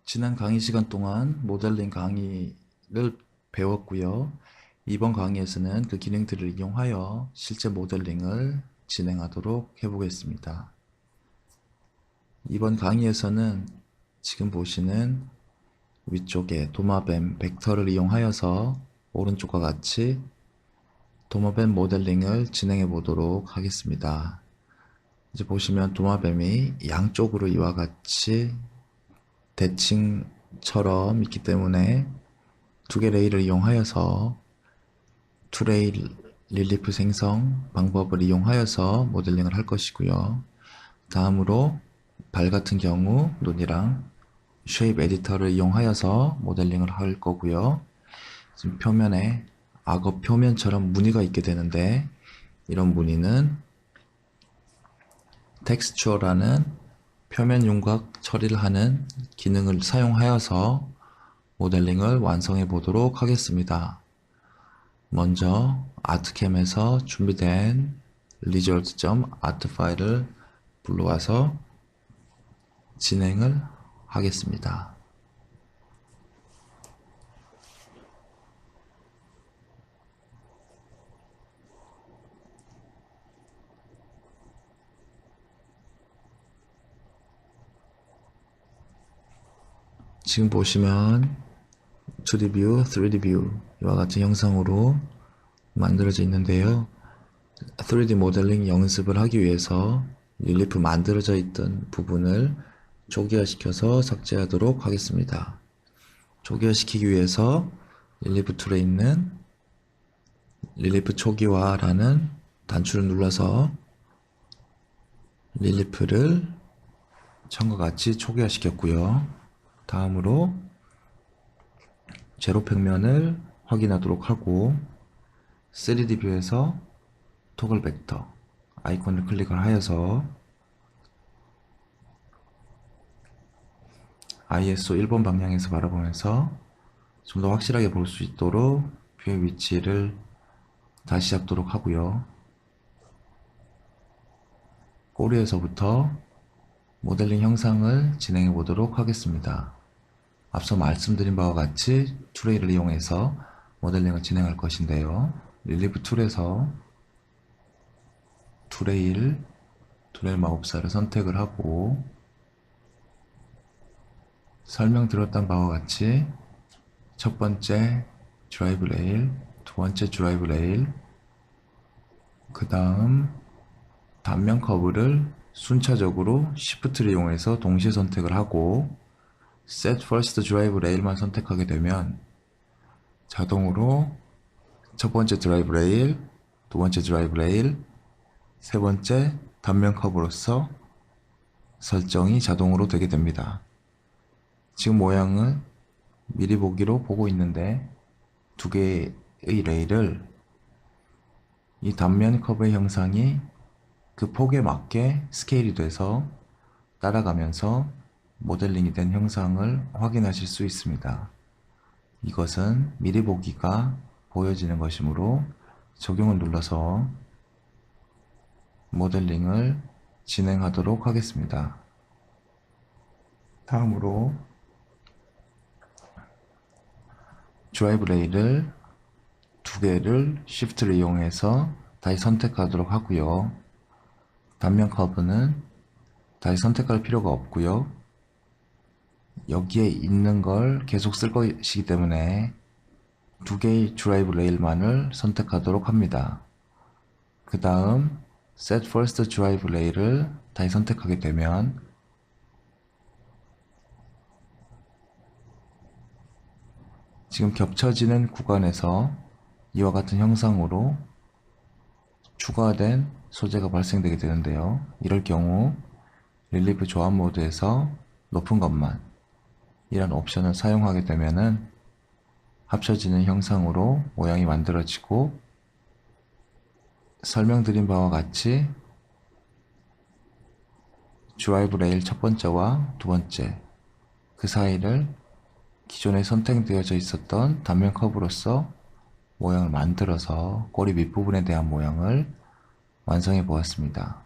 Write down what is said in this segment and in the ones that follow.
지난 강의 시간 동안 모델링 강의를 배웠고요. 이번 강의에서는 그 기능들을 이용하여 실제 모델링을 진행하도록 해보겠습니다. 이번 강의에서는 지금 보시는 위쪽에 도마뱀 벡터를 이용하여서 오른쪽과 같이 도마뱀 모델링을 진행해 보도록 하겠습니다. 이제 보시면 도마뱀이 양쪽으로 이와 같이 대칭처럼 있기 때문에 두 개 레일을 이용하여서 투레일 릴리프 생성 방법을 이용하여서 모델링을 할 것이고요. 다음으로 발 같은 경우 눈이랑 쉐입 에디터를 이용하여서 모델링을 할 거고요. 지금 표면에 악어 표면처럼 무늬가 있게 되는데 이런 무늬는 텍스처라는 표면 윤곽 처리를 하는 기능을 사용하여서 모델링을 완성해 보도록 하겠습니다. 먼저 아트캠에서 준비된 result.art 파일을 불러와서 진행을 하겠습니다. 지금 보시면 2D 뷰, 3D 뷰 이와 같은 형상으로 만들어져 있는데요. 3D 모델링 연습을 하기 위해서 릴리프 만들어져 있던 부분을 초기화시켜서 삭제하도록 하겠습니다. 초기화시키기 위해서 릴리프 툴에 있는 릴리프 초기화라는 단추를 눌러서 릴리프를 처음과 같이 초기화시켰고요. 다음으로 제로 평면을 확인하도록 하고 3D 뷰에서 토글 벡터 아이콘을 클릭을 하여서 ISO 1번 방향에서 바라보면서 좀 더 확실하게 볼 수 있도록 뷰의 위치를 다시 잡도록 하고요. 꼬리에서부터 모델링 형상을 진행해 보도록 하겠습니다. 앞서 말씀드린 바와 같이 투레일을 이용해서 모델링을 진행할 것인데요. 릴리프 툴에서 투레일 마법사를 선택을 하고 설명드렸던 바와 같이 첫 번째 드라이브 레일, 두 번째 드라이브 레일, 그 다음 단면 커브를 순차적으로 Shift를 이용해서 동시에 선택을 하고 Set First Drive Rail만 선택하게 되면 자동으로 첫 번째 드라이브 레일, 두 번째 드라이브 레일, 세 번째 단면 커브로서 설정이 자동으로 되게 됩니다. 지금 모양을 미리 보기로 보고 있는데 두 개의 레일을 이 단면 커브의 형상이 그 폭에 맞게 스케일이 돼서 따라가면서 모델링이 된 형상을 확인하실 수 있습니다. 이것은 미리 보기가 보여지는 것이므로 적용을 눌러서 모델링을 진행하도록 하겠습니다. 다음으로 드라이브 레일을 두 개를 Shift를 이용해서 다시 선택하도록 하고요. 단면 커브는 다시 선택할 필요가 없고요. 여기에 있는 걸 계속 쓸 것이기 때문에 두 개의 드라이브 레일만을 선택하도록 합니다. 그 다음 Set First Drive Rail을 다시 선택하게 되면 지금 겹쳐지는 구간에서 이와 같은 형상으로 추가된 소재가 발생되게 되는데요. 이럴 경우 릴리프 조합 모드에서 높은 것만 이런 옵션을 사용하게 되면은 합쳐지는 형상으로 모양이 만들어지고 설명드린 바와 같이 드라이브 레일 첫 번째와 두 번째 그 사이를 기존에 선택되어져 있었던 단면 커브로서 모양을 만들어서 꼬리 밑부분에 대한 모양을 완성해 보았습니다.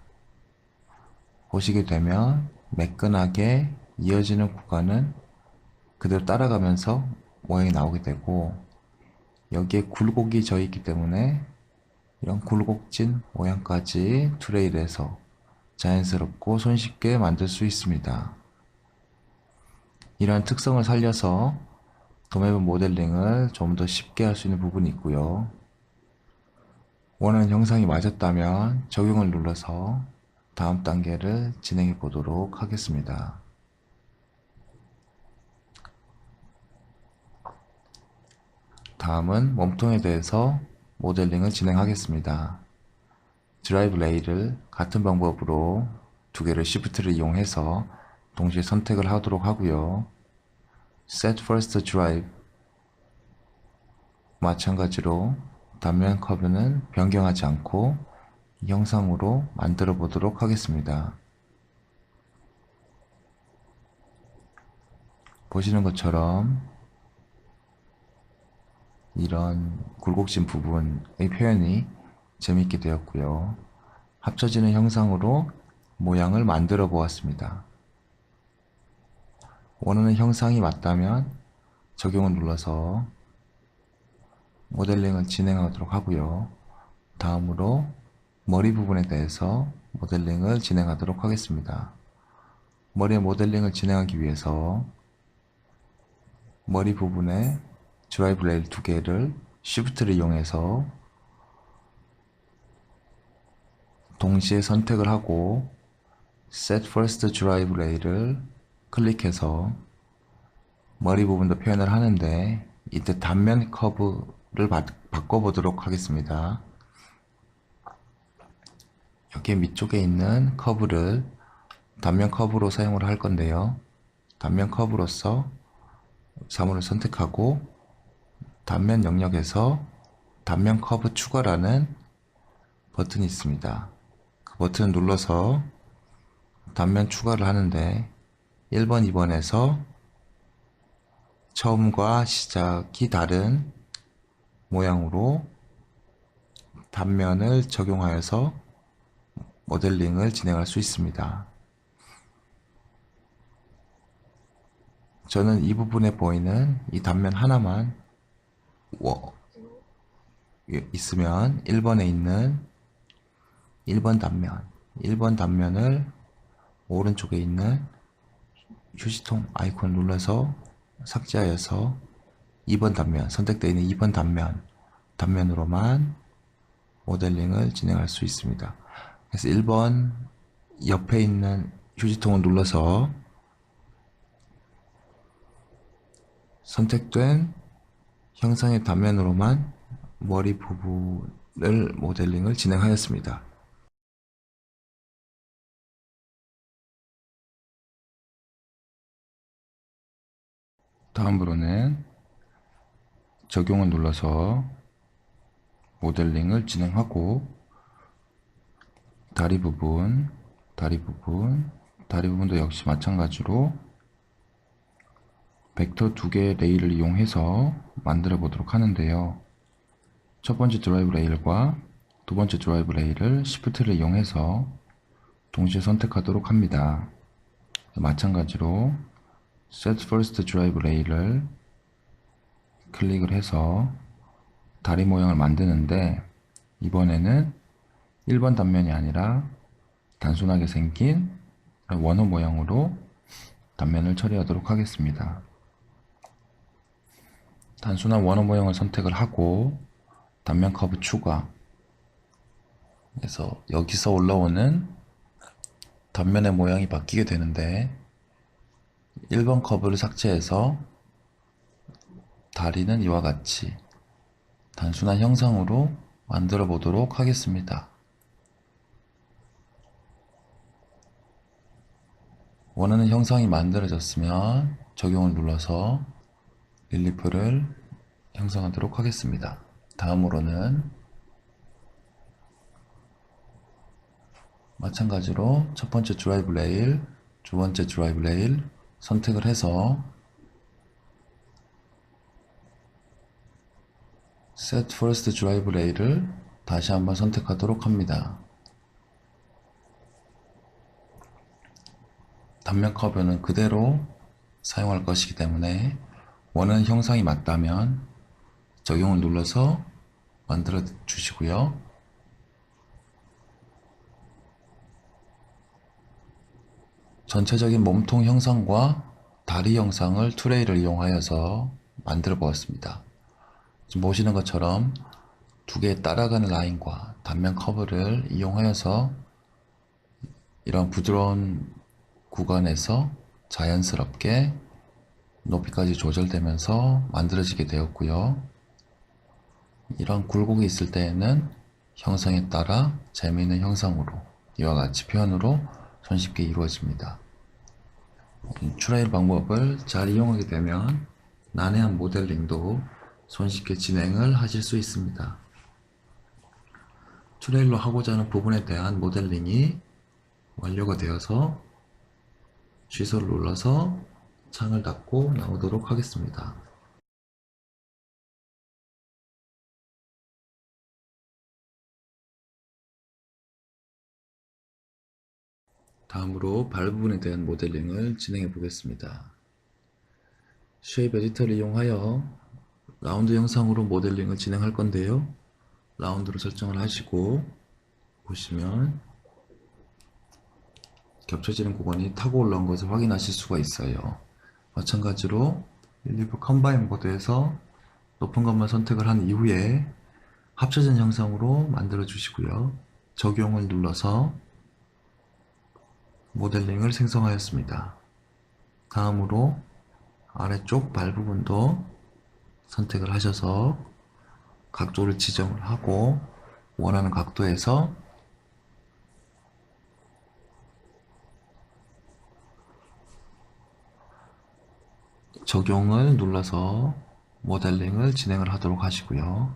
보시게 되면 매끈하게 이어지는 구간은 그대로 따라가면서 모양이 나오게 되고, 여기에 굴곡이 져 있기 때문에 이런 굴곡진 모양까지 투레일에서 자연스럽고 손쉽게 만들 수 있습니다. 이러한 특성을 살려서 도매번 모델링을 좀 더 쉽게 할 수 있는 부분이 있고요. 원하는 형상이 맞았다면 적용을 눌러서 다음 단계를 진행해 보도록 하겠습니다. 다음은 몸통에 대해서 모델링을 진행하겠습니다. 드라이브 레일을 같은 방법으로 두 개를 시프트를 이용해서 동시에 선택을 하도록 하고요. Set First Drive 마찬가지로 단면 커브는 변경하지 않고 이 형상으로 만들어 보도록 하겠습니다. 보시는 것처럼 이런 굴곡진 부분의 표현이 재밌게 되었고요. 합쳐지는 형상으로 모양을 만들어 보았습니다. 원하는 형상이 맞다면 적용을 눌러서 모델링을 진행하도록 하고요. 다음으로 머리 부분에 대해서 모델링을 진행하도록 하겠습니다. 머리의 모델링을 진행하기 위해서 머리 부분에 드라이브 레일 두 개를 Shift를 이용해서 동시에 선택을 하고 Set First Drive Rail을 클릭해서 머리 부분도 표현을 하는데 이때 단면 커브를 바꿔보도록 하겠습니다. 여기 밑쪽에 있는 커브를 단면 커브로 사용을 할 건데요. 단면 커브로서 사물을 선택하고 단면 영역에서 단면 커브 추가라는 버튼이 있습니다. 그 버튼을 눌러서 단면 추가를 하는데 1번, 2번에서 처음과 시작이 다른 모양으로 단면을 적용하여서 모델링을 진행할 수 있습니다. 저는 이 부분에 보이는 이 단면 하나만 있으면 1번에 있는 1번 단면을 오른쪽에 있는 휴지통 아이콘을 눌러서 삭제하여서 2번 단면, 선택되어 있는 2번 단면으로만 모델링을 진행할 수 있습니다. 그래서 1번 옆에 있는 휴지통을 눌러서 선택된 형상의 단면으로만 머리 부분을 모델링을 진행하였습니다. 다음으로는 적용을 눌러서 모델링을 진행하고 다리 부분도 역시 마찬가지로 벡터 두 개의 레일을 이용해서 만들어 보도록 하는데요. 첫 번째 드라이브 레일과 두 번째 드라이브 레일을 Shift를 이용해서 동시에 선택하도록 합니다. 마찬가지로 Set First Drive 레일을 클릭을 해서 다리 모양을 만드는데 이번에는 1번 단면이 아니라 단순하게 생긴 원호 모양으로 단면을 처리하도록 하겠습니다. 단순한 원호 모양을 선택을 하고 단면 커브 추가 그래서 여기서 올라오는 단면의 모양이 바뀌게 되는데 1번 커브를 삭제해서 다리는 이와 같이 단순한 형상으로 만들어 보도록 하겠습니다. 원하는 형상이 만들어졌으면 적용을 눌러서 릴리프를 형성하도록 하겠습니다. 다음으로는 마찬가지로 첫 번째 드라이브 레일, 두 번째 드라이브 레일 선택을 해서 Set First Drive 레일을 다시 한번 선택하도록 합니다. 단면 커브는 그대로 사용할 것이기 때문에 원하는 형상이 맞다면 적용을 눌러서 만들어 주시고요. 전체적인 몸통 형상과 다리 형상을 투레이를 이용하여서 만들어 보았습니다. 지금 보시는 것처럼 두 개의 따라가는 라인과 단면 커브를 이용하여서 이런 부드러운 구간에서 자연스럽게 높이까지 조절되면서 만들어지게 되었고요. 이런 굴곡이 있을 때에는 형상에 따라 재미있는 형상으로 이와 같이 표현으로 손쉽게 이루어집니다. 이 트레일 방법을 잘 이용하게 되면 난해한 모델링도 손쉽게 진행을 하실 수 있습니다. 트레일로 하고자 하는 부분에 대한 모델링이 완료가 되어서 취소를 눌러서 창을 닫고 나오도록 하겠습니다. 다음으로 발 부분에 대한 모델링을 진행해 보겠습니다. 쉐입 에디터를 이용하여 라운드 형상으로 모델링을 진행할 건데요. 라운드로 설정을 하시고 보시면 겹쳐지는 구간이 타고 올라온 것을 확인하실 수가 있어요. 마찬가지로 릴리프 컴바인 모드에서 높은 것만 선택을 한 이후에 합쳐진 형상으로 만들어 주시고요. 적용을 눌러서 모델링을 생성하였습니다. 다음으로 아래쪽 발 부분도 선택을 하셔서 각도를 지정을 하고 원하는 각도에서 적용을 눌러서 모델링을 진행을 하도록 하시고요.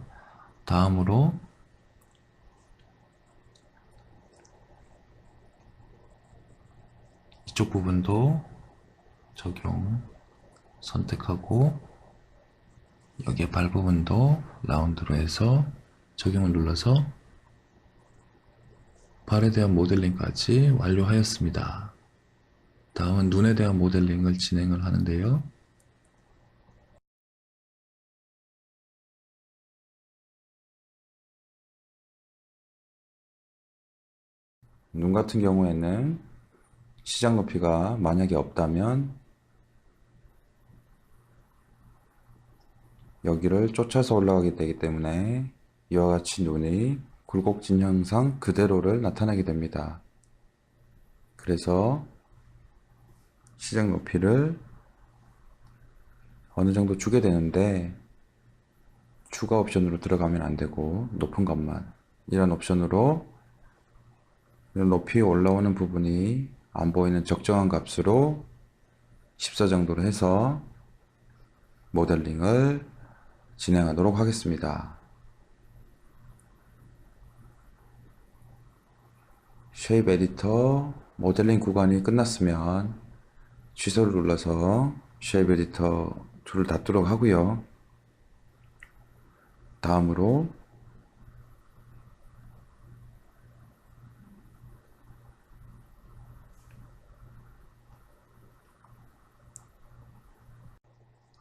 다음으로 이쪽 부분도 적용 선택하고 여기에 발 부분도 라운드로 해서 적용을 눌러서 발에 대한 모델링까지 완료하였습니다. 다음은 눈에 대한 모델링을 진행을 하는데요. 눈 같은 경우에는 시작 높이가 만약에 없다면 여기를 쫓아서 올라가게 되기 때문에 이와 같이 눈이 굴곡진 형상 그대로를 나타나게 됩니다. 그래서 시작 높이를 어느 정도 주게 되는데 추가 옵션으로 들어가면 안 되고 높은 것만 이런 옵션으로 이런 높이 올라오는 부분이 안 보이는 적정한 값으로 14 정도로 해서 모델링을 진행하도록 하겠습니다. 쉐입 에디터 모델링 구간이 끝났으면 취소를 눌러서 쉐입 에디터 툴을 닫도록 하고요. 다음으로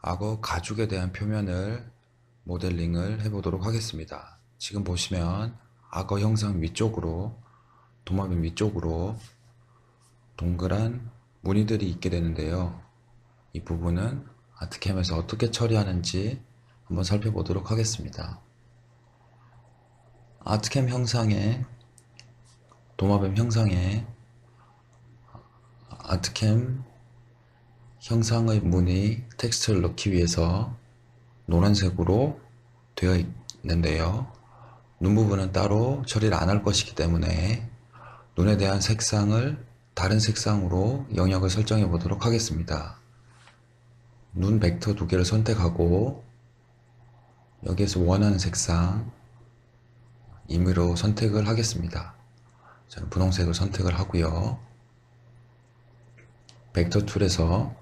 악어 가죽에 대한 표면을 모델링을 해보도록 하겠습니다. 지금 보시면 악어 형상 위쪽으로 도마뱀 위쪽으로 동그란 무늬들이 있게 되는데요. 이 부분은 아트캠에서 어떻게 처리하는지 한번 살펴보도록 하겠습니다. 아트캠 형상에 도마뱀 형상에 아트캠 형상의 무늬 텍스트를 넣기 위해서 노란색으로 되어 있는데요. 눈 부분은 따로 처리를 안 할 것이기 때문에 눈에 대한 색상을 다른 색상으로 영역을 설정해 보도록 하겠습니다. 눈 벡터 두 개를 선택하고 여기에서 원하는 색상 임의로 선택을 하겠습니다. 저는 분홍색을 선택을 하고요. 벡터 툴에서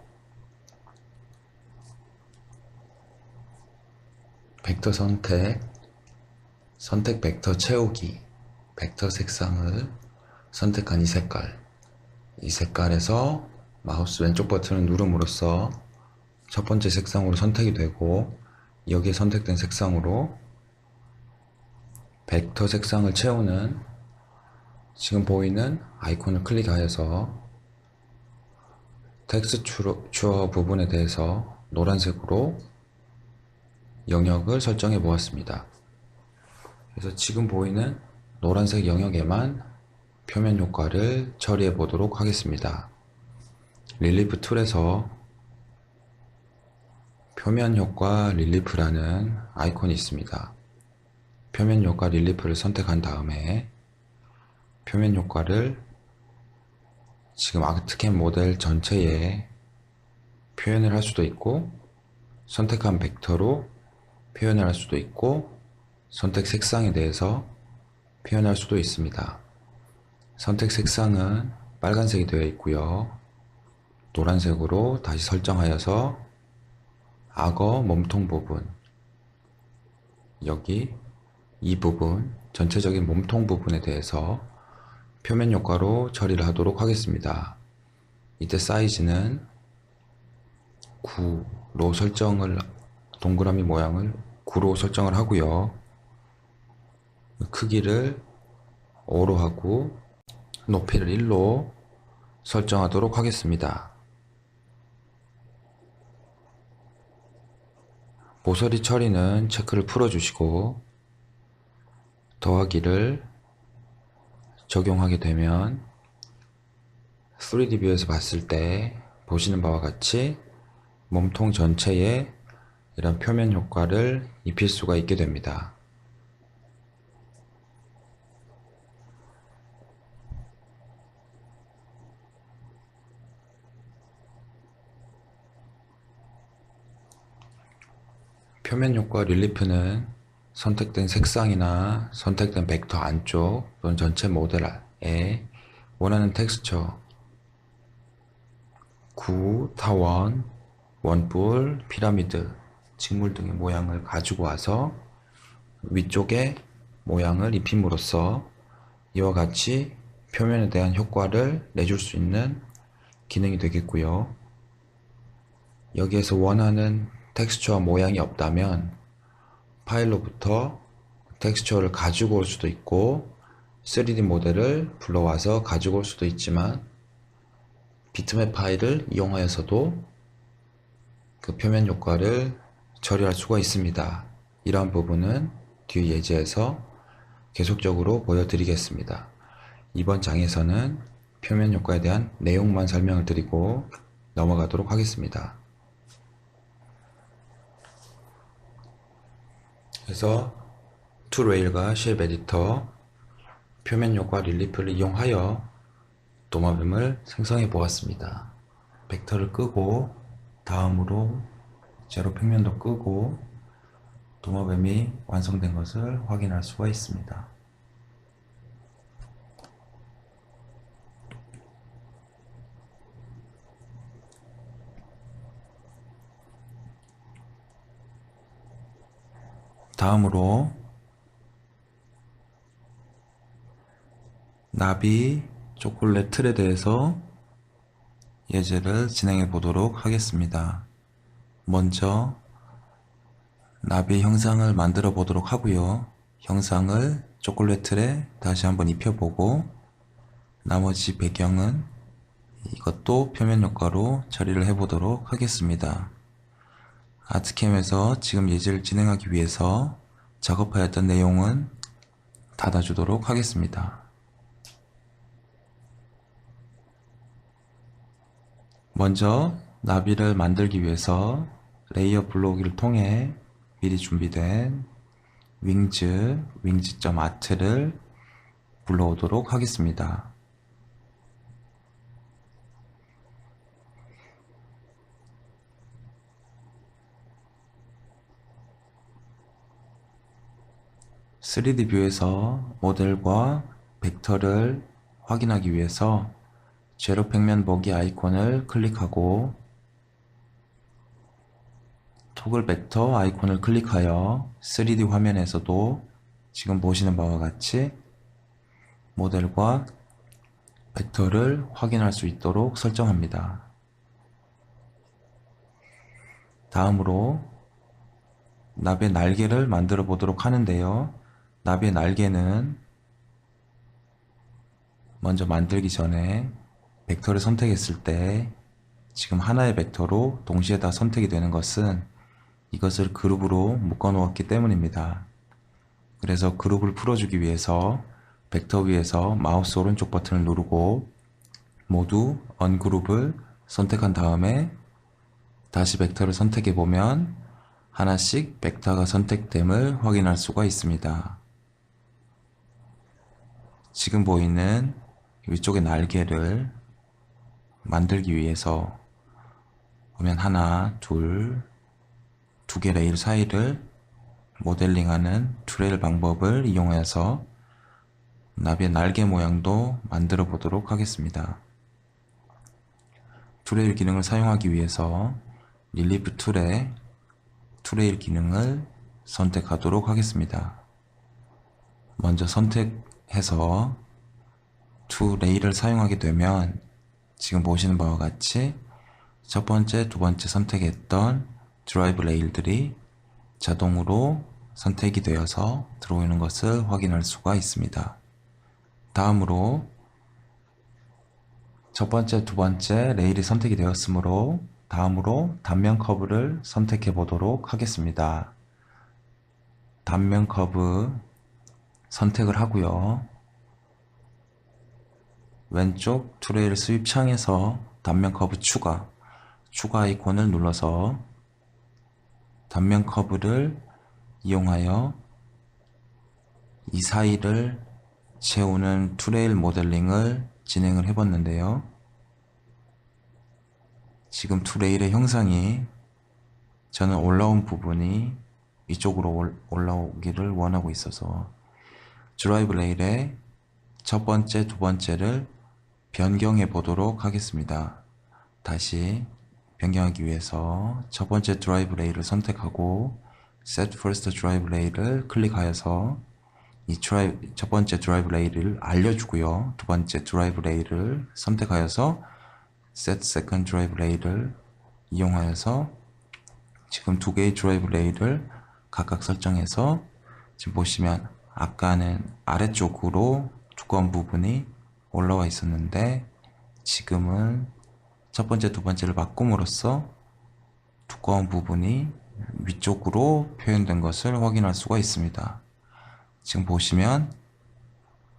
벡터 선택 벡터 채우기, 벡터 색상을 선택한 이 색깔에서 마우스 왼쪽 버튼을 누름으로써 첫 번째 색상으로 선택이 되고, 여기에 선택된 색상으로 벡터 색상을 채우는 지금 보이는 아이콘을 클릭하여서 텍스처 부분에 대해서 노란색으로 영역을 설정해 보았습니다. 그래서 지금 보이는 노란색 영역에만 표면 효과를 처리해 보도록 하겠습니다. 릴리프 툴에서 표면 효과 릴리프라는 아이콘이 있습니다. 표면 효과 릴리프를 선택한 다음에 표면 효과를 지금 아트캠 모델 전체에 표현을 할 수도 있고, 선택한 벡터로 표현을 할 수도 있고, 선택 색상에 대해서 표현할 수도 있습니다. 선택 색상은 빨간색이 되어 있고요. 노란색으로 다시 설정하여서 악어 몸통 부분, 여기 이 부분, 전체적인 몸통 부분에 대해서 표면 효과로 처리를 하도록 하겠습니다. 이때 사이즈는 9로 설정을, 동그라미 모양을 9로 설정을 하고요. 크기를 5로 하고 높이를 1로 설정하도록 하겠습니다. 모서리 처리는 체크를 풀어주시고 더하기를 적용하게 되면 3D 뷰에서 봤을 때 보시는 바와 같이 몸통 전체에 이런 표면 효과를 입힐 수가 있게 됩니다. 표면 효과 릴리프는 선택된 색상이나 선택된 벡터 안쪽 또는 전체 모델에 원하는 텍스처, 구, 타원, 원뿔, 피라미드, 직물 등의 모양을 가지고 와서 위쪽에 모양을 입힘으로써 이와 같이 표면에 대한 효과를 내줄 수 있는 기능이 되겠고요. 여기에서 원하는 텍스처와 모양이 없다면 파일로부터 텍스처를 가지고 올 수도 있고 3D 모델을 불러와서 가지고 올 수도 있지만 비트맵 파일을 이용하여서도 그 표면 효과를 처리할 수가 있습니다. 이러한 부분은 뒤 예제에서 계속적으로 보여드리겠습니다. 이번 장에서는 표면 효과에 대한 내용만 설명을 드리고 넘어가도록 하겠습니다. 그래서 툴레일과 쉐입 에디터, 표면 효과 릴리프를 이용하여 도마뱀을 생성해 보았습니다. 벡터를 끄고 다음으로 제로 평면도 끄고 도마뱀이 완성된 것을 확인할 수가 있습니다. 다음으로 나비 초콜릿 틀에 대해서 예제를 진행해 보도록 하겠습니다. 먼저 나비 형상을 만들어 보도록 하고요. 형상을 초콜릿 틀에 다시 한번 입혀보고 나머지 배경은 이것도 표면 효과로 처리를 해 보도록 하겠습니다. 아트캠에서 지금 예제를 진행하기 위해서 작업하였던 내용은 닫아주도록 하겠습니다. 먼저 나비를 만들기 위해서 레이어 불러오기를 통해 미리 준비된 윙즈.art를 불러오도록 하겠습니다. (3D) 뷰에서 모델과 벡터를 확인하기 위해서 제로 평면 보기 아이콘을 클릭하고 토글 벡터 아이콘을 클릭하여 3D 화면에서도 지금 보시는 바와 같이 모델과 벡터를 확인할 수 있도록 설정합니다. 다음으로 나비의 날개를 만들어 보도록 하는데요. 나비의 날개는 먼저 만들기 전에 벡터를 선택했을 때 지금 하나의 벡터로 동시에 다 선택이 되는 것은 이것을 그룹으로 묶어 놓았기 때문입니다. 그래서 그룹을 풀어주기 위해서 벡터 위에서 마우스 오른쪽 버튼을 누르고 모두 언그룹을 선택한 다음에 다시 벡터를 선택해 보면 하나씩 벡터가 선택됨을 확인할 수가 있습니다. 지금 보이는 위쪽의 날개를 만들기 위해서 보면 하나, 둘, 두 개 레일 사이를 모델링하는 트레일 방법을 이용해서 나비의 날개 모양도 만들어 보도록 하겠습니다. 트레일 기능을 사용하기 위해서 릴리프 툴에 트레일 기능을 선택하도록 하겠습니다. 먼저 선택해서 투 레일을 사용하게 되면 지금 보시는 바와 같이 첫 번째, 두 번째 선택했던 드라이브 레일들이 자동으로 선택이 되어서 들어오는 것을 확인할 수가 있습니다. 다음으로 첫 번째, 두 번째 레일이 선택이 되었으므로 다음으로 단면 커브를 선택해 보도록 하겠습니다. 단면 커브 선택을 하고요. 왼쪽 트레일 스윕 창에서 단면 커브 추가 아이콘을 눌러서 단면 커브를 이용하여 이 사이를 채우는 트레일 모델링을 진행을 해봤는데요. 지금 트레일의 형상이 저는 올라온 부분이 이쪽으로 올라오기를 원하고 있어서 드라이브 레일의 첫 번째, 두 번째를 변경해 보도록 하겠습니다. 다시 변경하기 위해서 첫 번째 드라이브 레일을 선택하고 Set First Drive 레일을 클릭하여서 이 첫 번째 드라이브 레일을 알려주고요. 두 번째 드라이브 레일을 선택하여서 Set Second Drive 레일을 이용하여서 지금 두 개의 드라이브 레일을 각각 설정해서 지금 보시면 아까는 아래쪽으로 두꺼운 부분이 올라와 있었는데 지금은 첫 번째, 두 번째를 바꿈으로써 두꺼운 부분이 위쪽으로 표현된 것을 확인할 수가 있습니다. 지금 보시면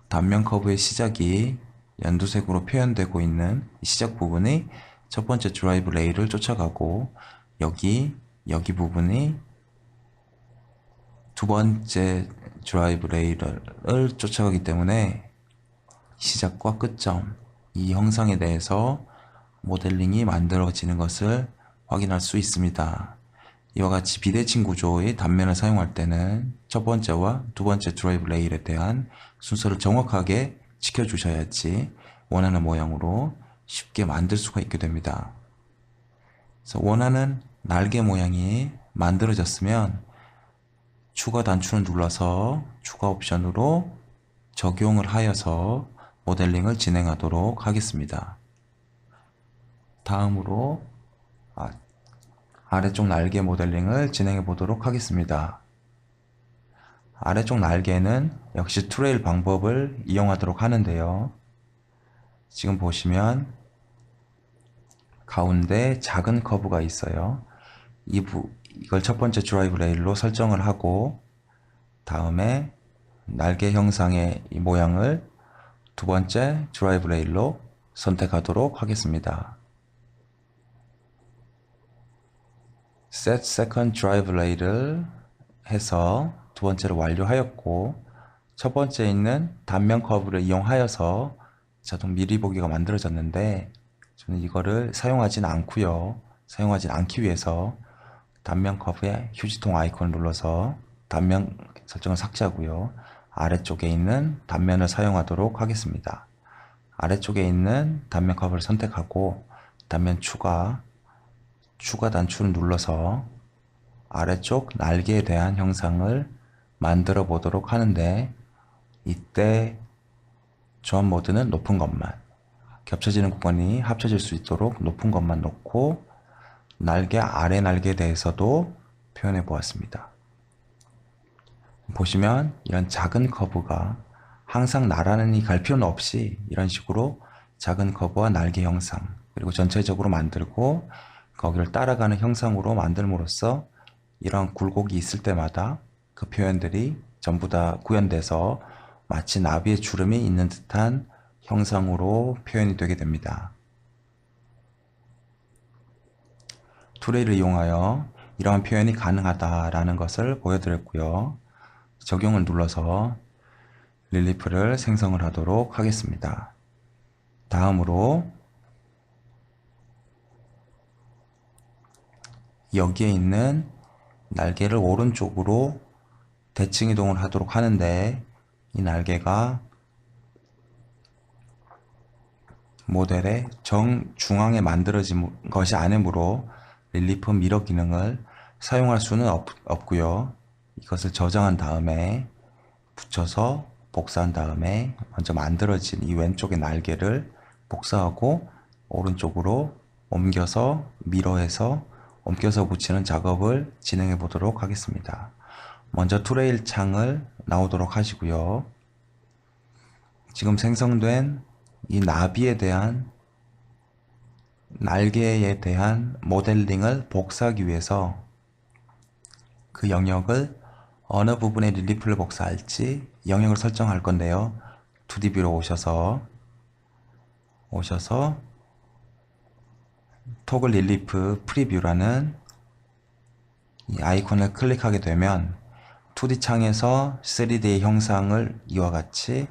단면 커브의 시작이 연두색으로 표현되고 있는 시작 부분이 첫 번째 드라이브 레일을 쫓아가고 여기 부분이 두 번째 드라이브 레일을 쫓아가기 때문에 시작과 끝점 이 형상에 대해서 모델링이 만들어지는 것을 확인할 수 있습니다. 이와 같이 비대칭 구조의 단면을 사용할 때는 첫 번째와 두 번째 드라이브 레일에 대한 순서를 정확하게 지켜주셔야지 원하는 모양으로 쉽게 만들 수가 있게 됩니다. 그래서 원하는 날개 모양이 만들어졌으면 추가 단추를 눌러서 추가 옵션으로 적용을 하여서 모델링을 진행하도록 하겠습니다. 다음으로 아래쪽 날개 모델링을 진행해 보도록 하겠습니다. 아래쪽 날개는 역시 트레일 방법을 이용하도록 하는데요. 지금 보시면 가운데 작은 커브가 있어요. 이걸 첫 번째 드라이브 레일로 설정을 하고 다음에 날개 형상의 이 모양을 두 번째 드라이브 레일로 선택하도록 하겠습니다. Set Second Drive 레일을 해서 두 번째를 완료하였고 첫 번째에 있는 단면 커브를 이용하여서 자동 미리 보기가 만들어졌는데 저는 이거를 사용하진 않고요. 사용하진 않기 위해서 단면 커브의 휴지통 아이콘을 눌러서 단면 설정을 삭제하고요. 아래쪽에 있는 단면을 사용하도록 하겠습니다. 아래쪽에 있는 단면 커브를 선택하고 단면 추가 단추를 눌러서 아래쪽 날개에 대한 형상을 만들어 보도록 하는데 이때 조합 모드는 높은 것만 겹쳐지는 구간이 합쳐질 수 있도록 높은 것만 놓고 날개 아래 날개에 대해서도 표현해 보았습니다. 보시면 이런 작은 커브가 항상 나란히 갈 필요는 없이 이런 식으로 작은 커브와 날개 형상 그리고 전체적으로 만들고 거기를 따라가는 형상으로 만들므로써 이런 굴곡이 있을 때마다 그 표현들이 전부 다 구현돼서 마치 나비의 주름이 있는 듯한 형상으로 표현이 되게 됩니다. 투레이를 이용하여 이러한 표현이 가능하다라는 것을 보여드렸고요. 적용을 눌러서 릴리프를 생성을 하도록 하겠습니다. 다음으로 여기에 있는 날개를 오른쪽으로 대칭 이동을 하도록 하는데 이 날개가 모델의 정중앙에 만들어진 것이 아니므로 릴리프 미러 기능을 사용할 수는 없고요. 이것을 저장한 다음에 붙여서 복사한 다음에 먼저 만들어진 이 왼쪽의 날개를 복사하고 오른쪽으로 옮겨서 미러해서 옮겨서 붙이는 작업을 진행해 보도록 하겠습니다. 먼저 투레일 창을 나오도록 하시고요. 지금 생성된 이 나비에 대한 날개에 대한 모델링을 복사하기 위해서 그 영역을 어느 부분에 릴리프를 복사할지 영역을 설정할 건데요. 2D뷰로 오셔서 토글 릴리프 프리뷰라는 이 아이콘을 클릭하게 되면 2D 창에서 3D의 형상을 이와 같이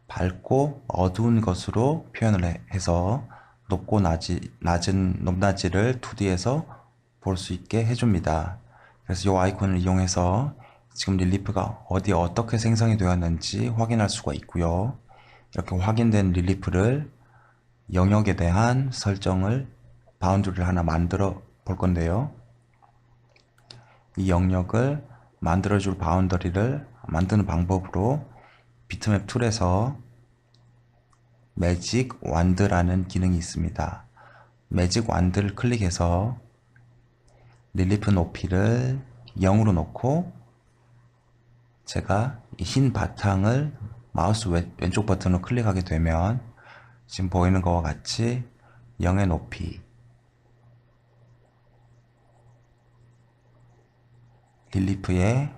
밝고 어두운 것으로 표현을 해서 높고 높낮이를 2D에서 볼 수 있게 해줍니다. 그래서 이 아이콘을 이용해서 지금 릴리프가 어디에 어떻게 생성이 되었는지 확인할 수가 있고요. 이렇게 확인된 릴리프를 영역에 대한 설정을 바운드리를 하나 만들어 볼 건데요. 이 영역을 만들어줄 바운더리를 만드는 방법으로 비트맵 툴에서 매직 완드라는 기능이 있습니다. 매직 완드를 클릭해서 릴리프 높이를 0으로 놓고 제가 이 흰 바탕을 마우스 왼쪽 버튼으로 클릭하게 되면 지금 보이는 것과 같이 0의 높이 릴리프의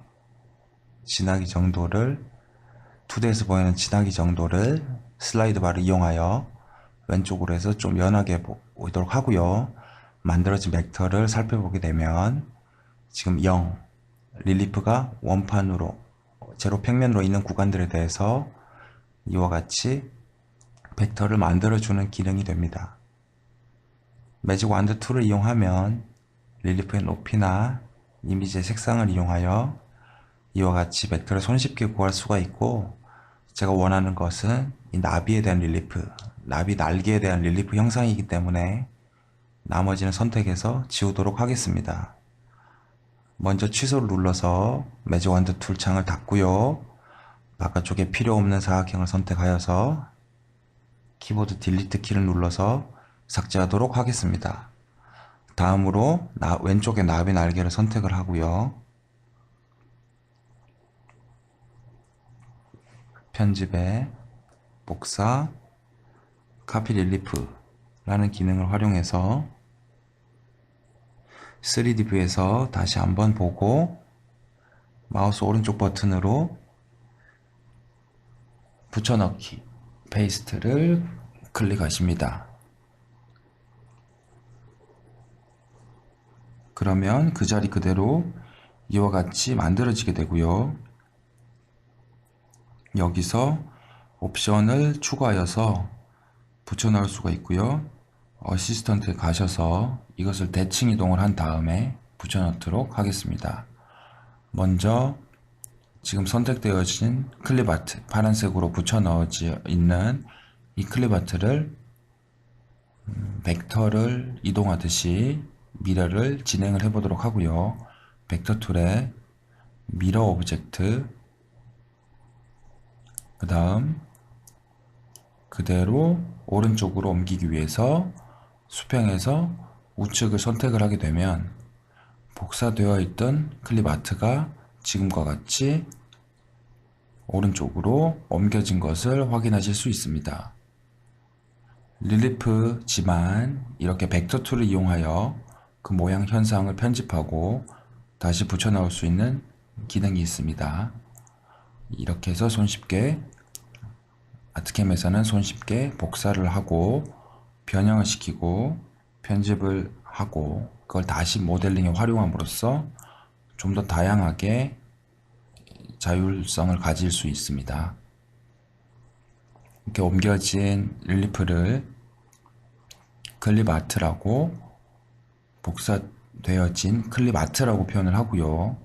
진하기 정도를 2D에서 보이는 진하기 정도를 슬라이드 바를 이용하여 왼쪽으로 해서 좀 연하게 보이도록 하고요. 만들어진 벡터를 살펴보게 되면 지금 0, 릴리프가 원판으로 제로 평면으로 있는 구간들에 대해서 이와 같이 벡터를 만들어주는 기능이 됩니다. 매직 완드 툴을 이용하면 릴리프의 높이나 이미지의 색상을 이용하여 이와 같이 벡터를 손쉽게 구할 수가 있고 제가 원하는 것은 이 나비에 대한 릴리프, 나비 날개에 대한 릴리프 형상이기 때문에 나머지는 선택해서 지우도록 하겠습니다. 먼저 취소를 눌러서 매직 완드 툴 창을 닫고요. 바깥쪽에 필요 없는 사각형을 선택하여서 키보드 딜리트 키를 눌러서 삭제하도록 하겠습니다. 다음으로 왼쪽에 나비 날개를 선택을 하고요. 편집에 복사, 카피 릴리프라는 기능을 활용해서 3D 뷰에서 다시 한번 보고 마우스 오른쪽 버튼으로 붙여넣기, 페이스트를 클릭하십니다. 그러면 그 자리 그대로 이와 같이 만들어지게 되고요. 여기서 옵션을 추가하여서 붙여넣을 수가 있고요. 어시스턴트에 가셔서 이것을 대칭 이동을 한 다음에 붙여넣도록 하겠습니다. 먼저 지금 선택되어진 클립아트, 파란색으로 붙여넣어져 있는 이 클립아트를 벡터를 이동하듯이 미러를 진행을 해보도록 하고요. 벡터 툴에 미러 오브젝트, 그 다음 그대로 오른쪽으로 옮기기 위해서 수평에서 우측을 선택을 하게 되면 복사되어 있던 클립 아트가 지금과 같이 오른쪽으로 옮겨진 것을 확인하실 수 있습니다. 릴리프지만 이렇게 벡터 툴을 이용하여 그 모양 현상을 편집하고 다시 붙여 넣을 수 있는 기능이 있습니다. 이렇게 해서 손쉽게 아트캠에서는 손쉽게 복사를 하고 변형을 시키고 편집을 하고 그걸 다시 모델링에 활용함으로써 좀 더 다양하게 자율성을 가질 수 있습니다. 이렇게 옮겨진 릴리프를 클립 아트라고 복사되어진 클립 아트라고 표현을 하고요.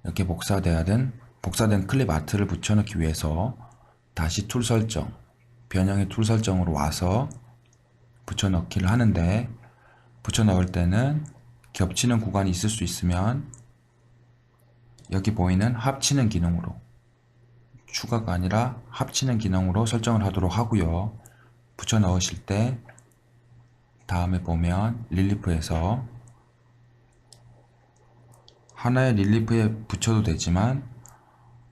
이렇게 복사된 클립 아트를 붙여넣기 위해서 다시 툴 설정, 변형의 툴 설정으로 와서 붙여넣기를 하는데 붙여넣을 때는 겹치는 구간이 있을 수 있으면 여기 보이는 합치는 기능으로 추가가 아니라 합치는 기능으로 설정을 하도록 하고요. 붙여 넣으실 때 다음에 보면 릴리프에서 하나의 릴리프에 붙여도 되지만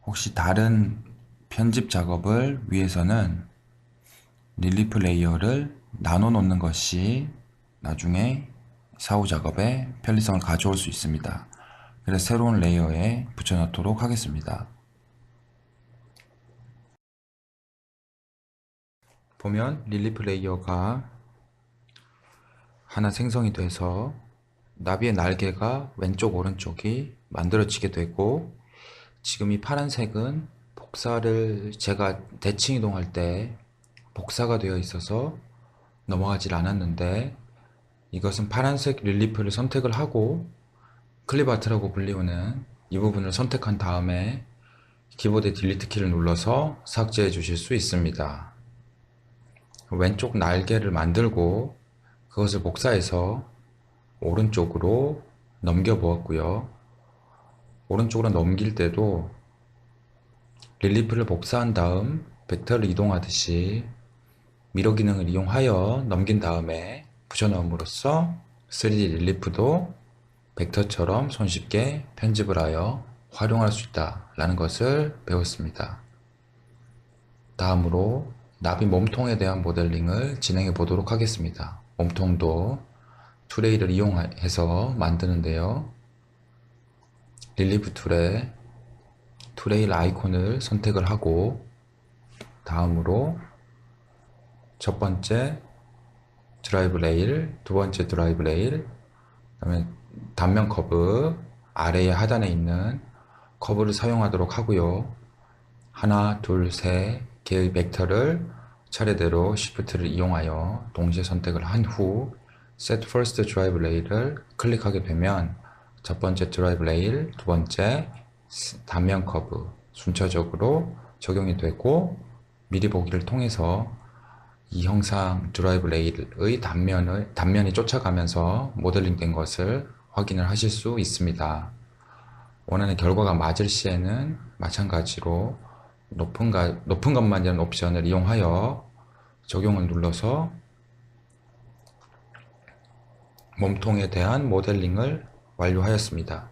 혹시 다른 편집 작업을 위해서는 릴리프 레이어를 나눠 놓는 것이 나중에 사후 작업에 편리성을 가져올 수 있습니다. 그래서 새로운 레이어에 붙여 넣도록 하겠습니다. 보면 릴리프 레이어가 하나 생성이 돼서 나비의 날개가 왼쪽 오른쪽이 만들어지게 되고 지금 이 파란색은 복사를 제가 대칭 이동할 때 복사가 되어 있어서 넘어가질 않았는데 이것은 파란색 릴리프를 선택을 하고 클립 아트라고 불리우는 이 부분을 선택한 다음에 키보드의 딜리트 키를 눌러서 삭제해 주실 수 있습니다. 왼쪽 날개를 만들고 그것을 복사해서 오른쪽으로 넘겨 보았고요. 오른쪽으로 넘길 때도 릴리프를 복사한 다음 벡터를 이동하듯이 미러 기능을 이용하여 넘긴 다음에 붙여 넣음으로써 3D 릴리프도 벡터처럼 손쉽게 편집을 하여 활용할 수 있다라는 것을 배웠습니다. 다음으로 나비 몸통에 대한 모델링을 진행해 보도록 하겠습니다. 몸통도 투레이를 이용해서 만드는데요. 릴리프 툴에 투레일 아이콘을 선택을 하고 다음으로 첫 번째 드라이브 레일, 두 번째 드라이브 레일, 그다음에 단면 커브 아래의 하단에 있는 커브를 사용하도록 하고요. 하나, 둘, 세 개의 벡터를 차례대로 Shift를 이용하여 동시에 선택을 한 후 Set First Drive Rail을 클릭하게 되면 첫 번째 드라이브 레일, 두 번째 단면 커브 순차적으로 적용이 되고 미리 보기를 통해서 이 형상 드라이브 레일의 단면이 쫓아가면서 모델링 된 것을 확인을 하실 수 있습니다. 원하는 결과가 맞을 시에는 마찬가지로 높은 것만이라는 옵션을 이용하여 적용을 눌러서 몸통에 대한 모델링을 완료하였습니다.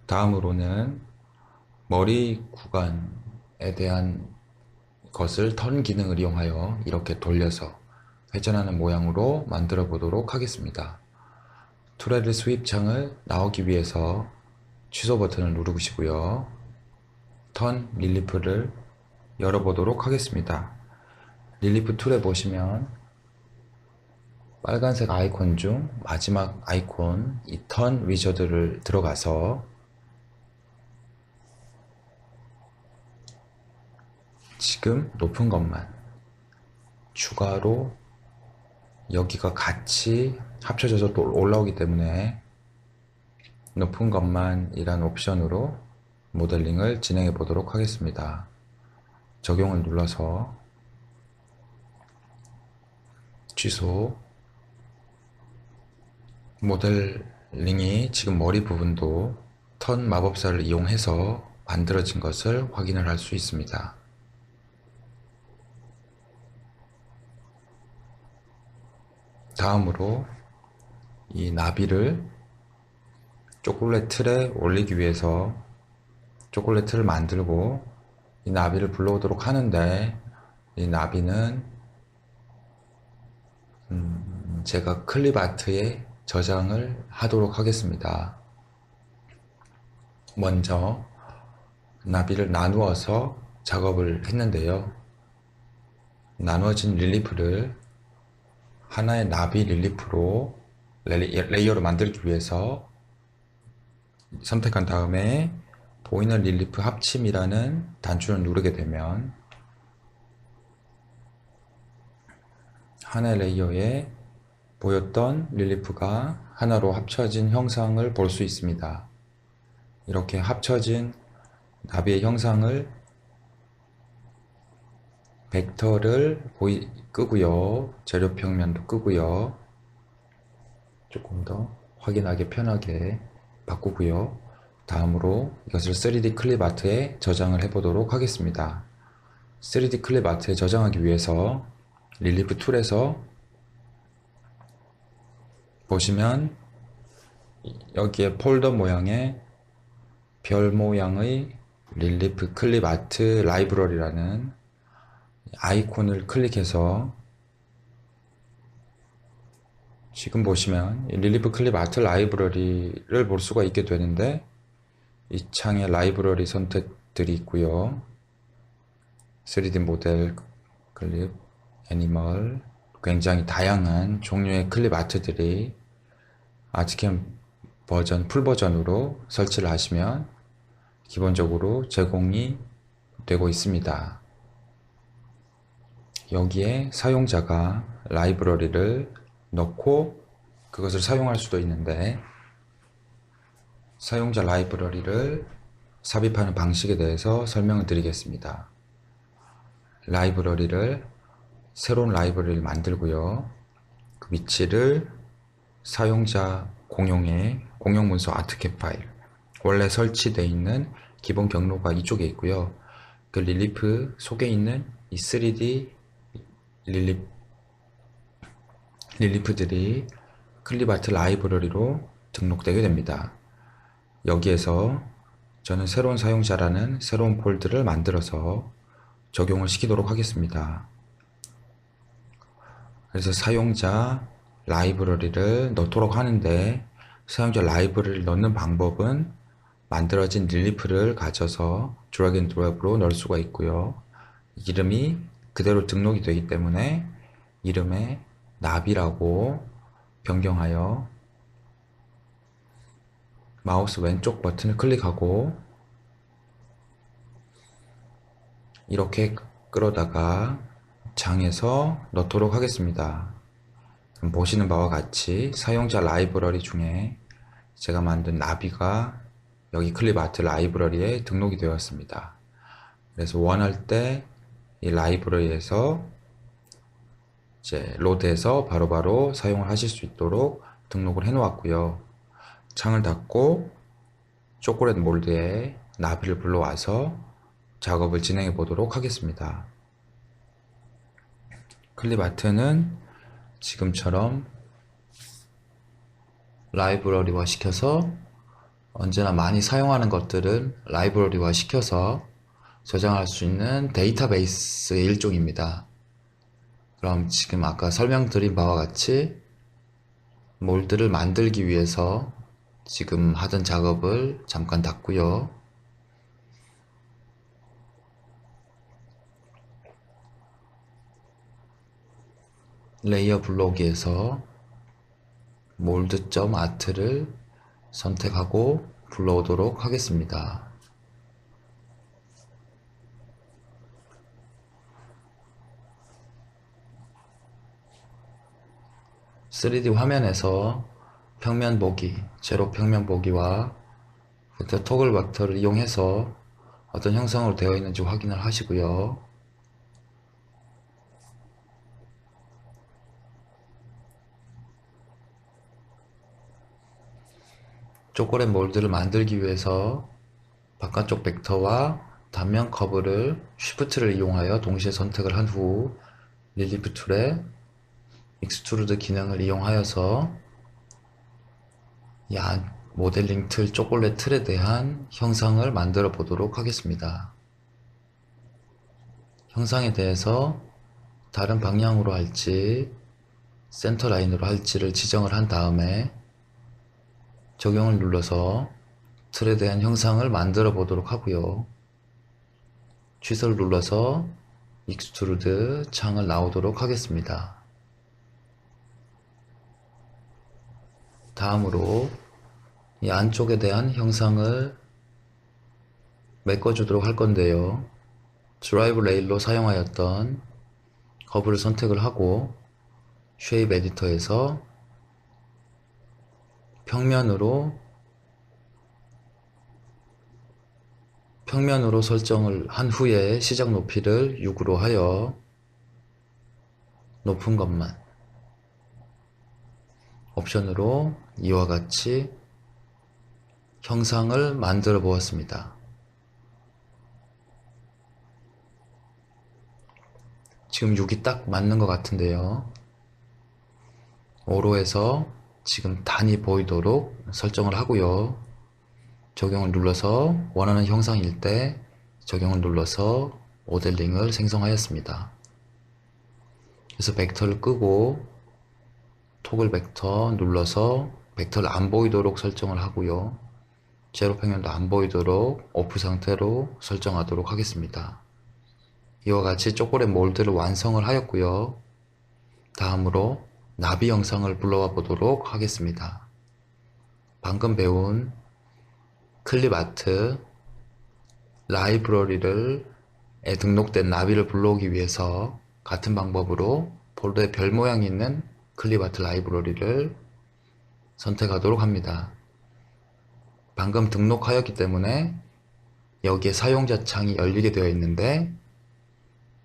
다음으로는 머리 구간에 대한 것을 턴 기능을 이용하여 이렇게 돌려서 회전하는 모양으로 만들어 보도록 하겠습니다. 투레드 스윕 창을 나오기 위해서 취소 버튼을 누르시고요. 턴 릴리프를 열어보도록 하겠습니다. 릴리프 툴에 보시면 빨간색 아이콘 중 마지막 아이콘 이 턴 위저드를 들어가서 지금 높은 것만 추가로 여기가 같이 합쳐져서 또 올라오기 때문에 높은 것만 이란 옵션으로 모델링을 진행해 보도록 하겠습니다. 적용을 눌러서 취소. 모델링이 지금 머리 부분도 턴 마법사를 이용해서 만들어진 것을 확인을 할 수 있습니다. 다음으로 이 나비를 초콜릿 틀에 올리기 위해서 초콜릿 틀을 만들고 이 나비를 불러오도록 하는데, 이 나비는 제가 클립 아트에 저장을 하도록 하겠습니다. 먼저 나비를 나누어서 작업을 했는데요. 나누어진 릴리프를 하나의 나비 릴리프로 레이어를 만들기 위해서 선택한 다음에 보이는 릴리프 합침이라는 단추를 누르게 되면 하나의 레이어에 보였던 릴리프가 하나로 합쳐진 형상을 볼 수 있습니다. 이렇게 합쳐진 나비의 형상을 벡터를 끄고요. 재료 평면도 끄고요. 조금 더 확인하기 편하게 바꾸고요. 다음으로 이것을 3D 클립 아트에 저장을 해보도록 하겠습니다. 3D 클립 아트에 저장하기 위해서 릴리프 툴에서 보시면 여기에 폴더 모양의 별 모양의 릴리프 클립 아트 라이브러리라는 아이콘을 클릭해서 지금 보시면 릴리프 클립 아트 라이브러리를 볼 수가 있게 되는데, 이 창에 라이브러리 선택들이 있고요. 3D 모델 클립, 애니멀, 굉장히 다양한 종류의 클립 아트들이 아트캠 버전, 풀 버전으로 설치를 하시면 기본적으로 제공이 되고 있습니다. 여기에 사용자가 라이브러리를 넣고 그것을 사용할 수도 있는데, 사용자 라이브러리를 삽입하는 방식에 대해서 설명을 드리겠습니다. 새로운 라이브러리를 만들고요. 그 위치를 사용자 공용의 공용 문서 아트캡 파일, 원래 설치되어 있는 기본 경로가 이쪽에 있고요. 그 릴리프 속에 있는 이 3D 릴리프들이 클립아트 라이브러리로 등록되게 됩니다. 여기에서 저는 새로운 사용자라는 새로운 폴드를 만들어서 적용을 시키도록 하겠습니다. 그래서 사용자 라이브러리를 넣도록 하는데, 사용자 라이브러리를 넣는 방법은 만들어진 릴리프를 가져서 드래그 앤 드롭으로 넣을 수가 있고요. 이름이 그대로 등록이 되기 때문에 이름에 나비라고 변경하여 마우스 왼쪽 버튼을 클릭하고 이렇게 끌어다가 장에서 넣도록 하겠습니다. 보시는 바와 같이 사용자 라이브러리 중에 제가 만든 나비가 여기 클립 아트 라이브러리에 등록이 되었습니다. 그래서 원할 때 이 라이브러리에서 이제 로드해서 바로바로 사용을 하실 수 있도록 등록을 해 놓았고요. 창을 닫고 초콜릿 몰드에 나비를 불러와서 작업을 진행해 보도록 하겠습니다. 클립 아트는 지금처럼 라이브러리화 시켜서 언제나 많이 사용하는 것들은 라이브러리화 시켜서 저장할 수 있는 데이터베이스의 일종입니다. 그럼 지금 아까 설명드린 바와 같이 몰드를 만들기 위해서 지금 하던 작업을 잠깐 닫고요. 레이어 불러오기에서 몰드.아트를 선택하고 불러오도록 하겠습니다. 3D 화면에서 평면 보기, 제로 평면 보기와 토글 벡터를 이용해서 어떤 형상으로 되어 있는지 확인을 하시고요. 초콜릿 몰드를 만들기 위해서 바깥쪽 벡터와 단면 커브를 쉬프트를 이용하여 동시에 선택을 한 후 릴리프 툴의 익스트루드 기능을 이용하여서 이 모델링 틀, 초콜릿 틀에 대한 형상을 만들어 보도록 하겠습니다. 형상에 대해서 다른 방향으로 할지 센터 라인으로 할지를 지정을 한 다음에 적용을 눌러서 틀에 대한 형상을 만들어 보도록 하고요. 취소를 눌러서 익스트루드 창을 나오도록 하겠습니다. 다음으로 이 안쪽에 대한 형상을 메꿔주도록 할 건데요. 드라이브 레일로 사용하였던 커브를 선택을 하고 쉐입 에디터에서 평면으로 설정을 한 후에 시작 높이를 6으로 하여 높은 것만 옵션으로 이와 같이 형상을 만들어 보았습니다. 지금 6이 딱 맞는 것 같은데요. 5로 해서 지금 단이 보이도록 설정을 하고요. 적용을 눌러서 원하는 형상일 때 적용을 눌러서 모델링을 생성하였습니다. 그래서 벡터를 끄고 토글 벡터 눌러서 벡터를 안 보이도록 설정을 하고요. 제로 평면도 안 보이도록 오프 상태로 설정하도록 하겠습니다. 이와 같이 초콜릿 몰드를 완성을 하였고요. 다음으로 나비 영상을 불러와 보도록 하겠습니다. 방금 배운 클립 아트 라이브러리에 등록된 나비를 불러오기 위해서 같은 방법으로 폴더에 별 모양이 있는 클립 아트 라이브러리를 선택하도록 합니다. 방금 등록하였기 때문에 여기에 사용자 창이 열리게 되어 있는데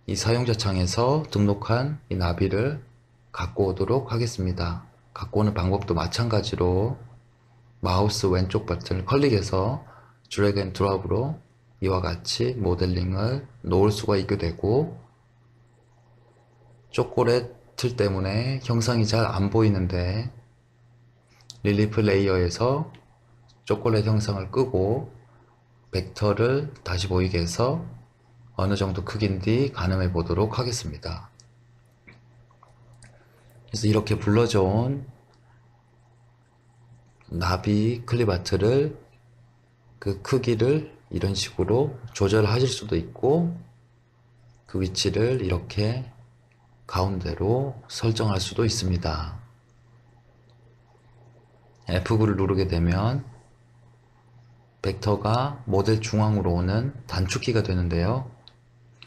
이 사용자 창에서 등록한 이 나비를 갖고 오도록 하겠습니다. 갖고 오는 방법도 마찬가지로 마우스 왼쪽 버튼을 클릭해서 드래그 앤 드롭으로 이와 같이 모델링을 놓을 수가 있게 되고 초콜릿 틀 때문에 형상이 잘 안 보이는데 릴리프 레이어에서 초콜릿 형상을 끄고 벡터를 다시 보이게 해서 어느 정도 크기인지 가늠해 보도록 하겠습니다. 그래서 이렇게 불러져온 나비 클립 아트를 그 크기를 이런 식으로 조절하실 수도 있고 그 위치를 이렇게 가운데로 설정할 수도 있습니다. F9를 누르게 되면 벡터가 모델 중앙으로 오는 단축키가 되는데요.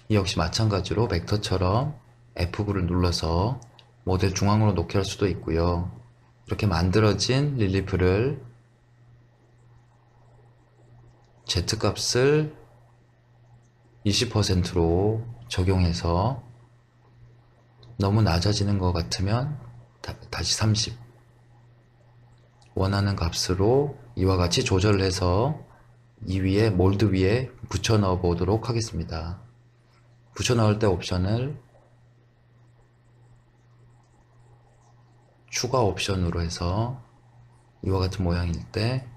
이 역시 마찬가지로 벡터처럼 F9를 눌러서 모델 중앙으로 놓게 할 수도 있고요. 이렇게 만들어진 릴리프를 Z값을 20%로 적용해서 너무 낮아지는 것 같으면 다시 30 원하는 값으로 이와 같이 조절을 해서 이 위에 몰드 위에 붙여 넣어 보도록 하겠습니다. 붙여 넣을 때 옵션을 추가 옵션으로 해서 이와 같은 모양일 때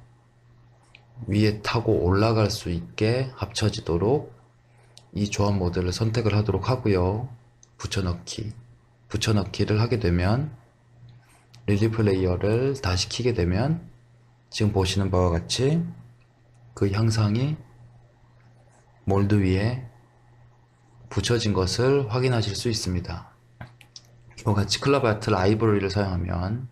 위에 타고 올라갈 수 있게 합쳐지도록 이 조합 모델을 선택을 하도록 하고요. 붙여넣기를 하게 되면 릴리프 레이어를 다시 키게 되면 지금 보시는 바와 같이 그 형상이 몰드 위에 붙여진 것을 확인하실 수 있습니다. 이와 같이 클럽 아트 라이브러리를 사용하면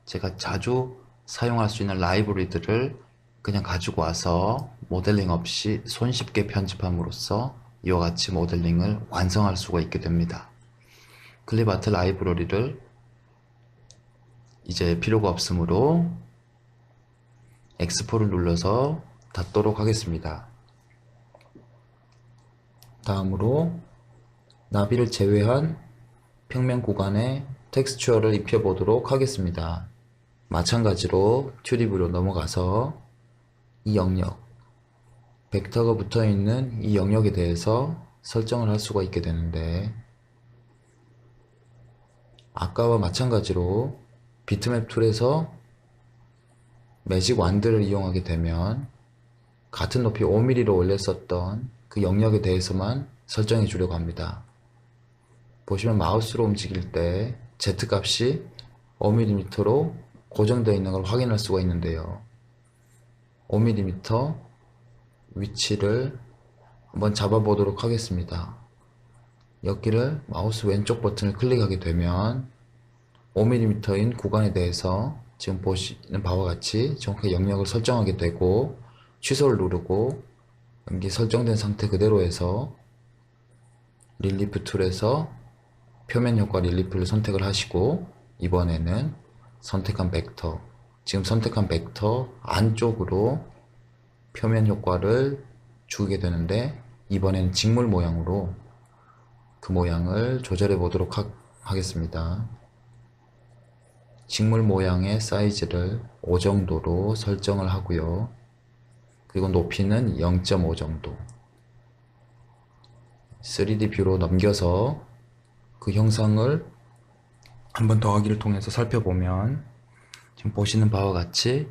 제가 자주 사용할 수 있는 라이브러리들을 그냥 가지고 와서 모델링 없이 손쉽게 편집함으로써 이와 같이 모델링을 완성할 수가 있게 됩니다. 클립 아트 라이브러리를 이제 필요가 없으므로 X4를 눌러서 닫도록 하겠습니다. 다음으로 나비를 제외한 평면 구간에 텍스처를 입혀보도록 하겠습니다. 마찬가지로 튜디브로 넘어가서 이 영역, 벡터가 붙어있는 이 영역에 대해서 설정을 할 수가 있게 되는데 아까와 마찬가지로 비트맵 툴에서 매직 완드를 이용하게 되면 같은 높이 5mm로 올렸었던 그 영역에 대해서만 설정해 주려고 합니다. 보시면 마우스로 움직일 때 Z값이 5mm로 고정되어 있는 걸 확인할 수가 있는데요. 5mm 위치를 한번 잡아보도록 하겠습니다. 여기를 마우스 왼쪽 버튼을 클릭하게 되면 5mm인 구간에 대해서 지금 보시는 바와 같이 정확하게 영역을 설정하게 되고, 취소를 누르고 여기 설정된 상태 그대로 해서 릴리프 툴에서 표면 효과 릴리프를 선택을 하시고, 이번에는 선택한 벡터, 지금 선택한 벡터 안쪽으로 표면 효과를 주게 되는데, 이번에는 직물 모양으로 그 모양을 조절해 보도록 하겠습니다. 직물 모양의 사이즈를 5 정도로 설정을 하고요. 그리고 높이는 0.5 정도. 3D 뷰로 넘겨서 그 형상을 한번 더하기를 통해서 살펴보면 지금 보시는 바와 같이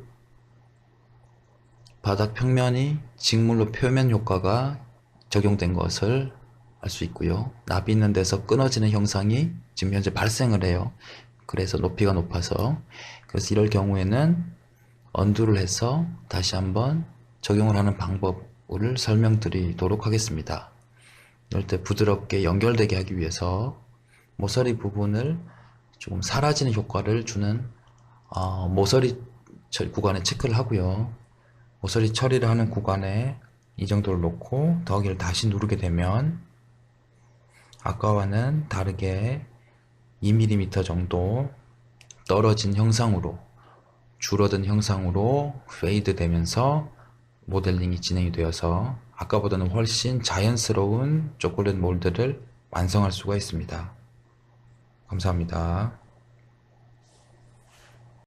바닥 평면이 직물로 표면 효과가 적용된 것을 알 수 있고요. 납이 있는 데서 끊어지는 형상이 지금 현재 발생을 해요. 그래서 높이가 높아서, 그래서 이럴 경우에는 언두를 해서 다시 한번 적용을 하는 방법을 설명드리도록 하겠습니다. 이럴 때 부드럽게 연결되게 하기 위해서 모서리 부분을 조금 사라지는 효과를 주는 모서리 구간에 체크를 하고요. 모서리 처리를 하는 구간에 이 정도를 놓고 더하기를 다시 누르게 되면 아까와는 다르게 2mm 정도 떨어진 형상으로, 줄어든 형상으로 페이드 되면서 모델링이 진행이 되어서 아까보다는 훨씬 자연스러운 초콜릿 몰드를 완성할 수가 있습니다. 감사합니다.